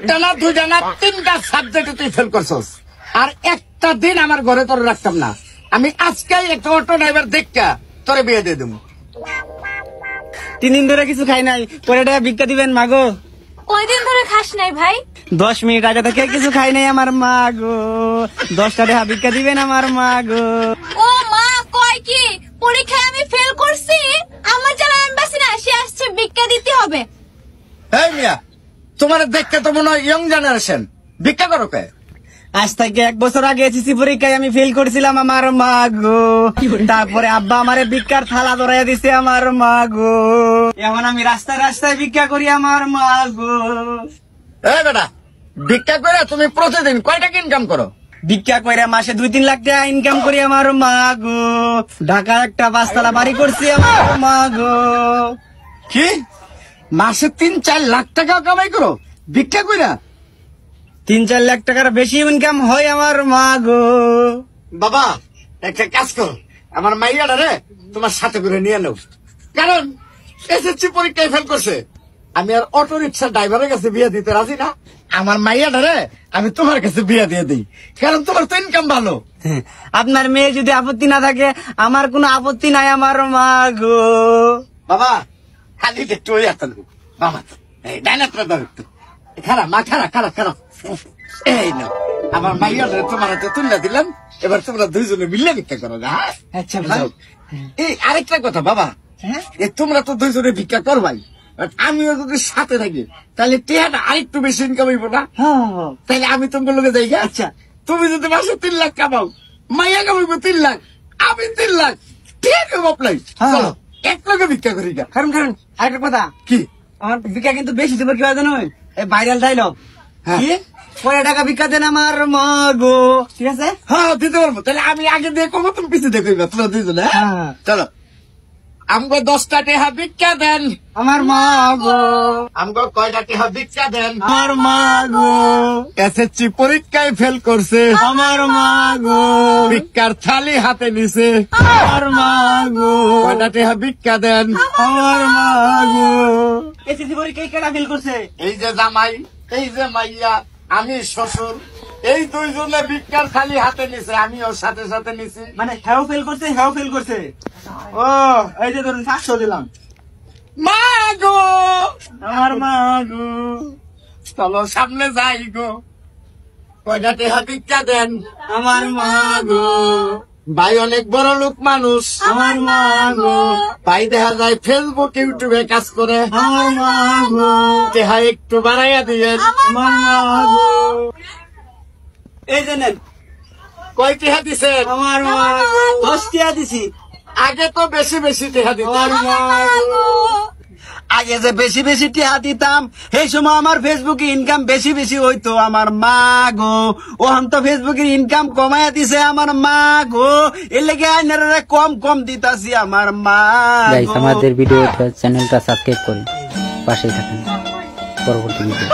টানা দুইটা না তিনটা সাবজেক্টে তুই ফেল করছস, আর একটা দিন আমার ঘরে তোর রাখতাম না। আমি আজকেই একটা অটো ড্রাইভার দেখা তোরে বিয়ে দিয়ে দেবো। 3 দিন ধরে কিছু খাই নাই, পরে টাকা ভিক্ষা দিবেন মাগো। কয়দিন ধরে খাস নাই ভাই? 10 মিনিট আগে থেকে কিছু খাই নাই আমার মা গো। 10টা টাকা ভিক্ষা দিবেন আমার মা গো। ও মা কয় কি পরীক্ষায় আমি ফেল করছি, আমার যারা এমবাসি না সে আসছে ভিক্ষা দিতে হবে। এই মিয়া, তোমার দেখতে তো মনে হয় ইয়ং জেনারেশন, ভিক্ষা করো কে? আজ থেকে 1 বছর আগে এসএসসি পরীক্ষায় আমি ফেল করছিলাম আমার মা গো। তারপরে আব্বা আমারে ভিক্ষার থালা ধরাইয়া দিছে আমার মা গো। এখন আমি রাস্তায় রাস্তায় ভিক্ষা করি আমার মা গো। এই বেটা, ভিক্ষা করে তুমি প্রতিদিন কয় টাকা ইনকাম করো? ভিক্ষা কইরা মাসে 2-3 লাখ টাকা ইনকাম করি আমার মা গো। ঢাকা একটা 5 তলা বাড়ি করছি আমার মা গো। কি মাসে 3-4 লাখ টাকা কামাই করো ভিক্ষা কইরা? 3-4 লাখ টাকার বেশি ইনকাম হয় আমার মা গো। বাবা একটা কাজ করো, আমার মাইয়াটা রে তোমার সাথে করে নিয়ে নাও, কারণ এসএসসি পরীক্ষায় ফেল করছে। আমি আর অটো রিক্সা ড্রাইভারের কাছে বিয়ে দিতে রাজি না। আমার মাইয়াটা রে আমি তোমার কাছে বিয়ে দিয়ে দিই, কারণ তোমার তো ইনকাম ভালো। আপনার মেয়ে যদি আপত্তি না থাকে আমার কোনো আপত্তি নাই আমার মা গো। বাবা খালি একটু ওই একটা দেবো বাবা, এই ডাইনারটা দাও একটু। খারাপ মা, খারাপ খারাপ খারাপ। এই নাও আমার মাইয়াটা তোমার হাতে তুলে দিলাম, এবার তোমরা দুইজনে মিলে ভিক্ষা করো না। আচ্ছা যাও। এই আরেকটা কথা বাবা, তোমরা তো দুইজনে ভিক্ষা করবাই, আমিও যদি সাথে থাকি তাহলে টেহাটা আরেকটু বেশি ইনকাম হইব না? তাহলে আমি তোমার লোকে যাই। আচ্ছা তুমি যদি মাসে 3 লাখ কামাও, মাইয়া কামাইবো 3 লাখ, আমি 3 লাখ, ঠিক বাপলাই। চলো এক লগে ভিক্ষা করি গা। কারণ আরেকটা কথা কি? আমার ভিক্ষা কিন্তু বেশি দেবো কি জানো, এই ভাইরাল ডায়লগ কি পরে টাকা ভিক্ষা দেন আমার মা গো। ঠিক আছে, হ্যাঁ দিতে পারবো। তাহলে আমি আগে দিয়ে কমো, তুমি পিছিয়ে দেখো তোমরা দুইজনে। চলো আমগো 10টা টেহা ভিক্ষা দেন আমার মা গো। আমগো কয়টা টেহা ভিক্ষা দেন আমার মা গো। এসএসসি পরীক্ষায় ফেল করছে আমার মা গো। ভিক্ষার থালি হাতে নিছে আমার মা গো। কয়টা টেহা ভিক্ষা দেন আমার মা গো। এসএসসি পরীক্ষায় কেডা ফেল করছে? এই যে জামাই, এই যে মাইয়া, আমি শ্বশুর, এই দুইজনে ভিক্ষার থালি হাতে নিছে, আমি ওর সাথে সাথে নিছি। মানে হেও ফেল করছে, হেও ফেল করছে। ও এই যে ধরুন 700 দিলাম। মা গো, আমার মা গো। চলো সামনে যাই গো। কয়টা টেহা ভিক্ষা দেন আমার মা গো। ভাই অনেক বড় লোক মানুষ, আমার মা গো। ভাই দেখা যায় ফেসবুক ইউটিউবে কাজ করে, আমার মা গো। টেহা একটু বাড়াইয়া দিয়েন। আমার মা গো। এই যে নেন, কয় টেহা দিছেন? আমার মা 10 টাকা দিছি। আগে তো বেশি বেশি টেহা দিতেন। আমার মা গো। আগে যে বেশি বেশি টাকা দিতাম সেই সময় আমার ফেসবুকে ইনকাম বেশি বেশি হইতো আমার মা গো। ওখান তো ফেসবুকের ইনকাম কমাইয়া দিছে আমার মা গো, এর লেগে আইনারা কম কম দিতাছি আমার মা গো। আমাদের ভিডিওটা চ্যানেলটা সাবস্ক্রাইব করুন, পাশেই থাকুন পরবর্তী ভিডিও।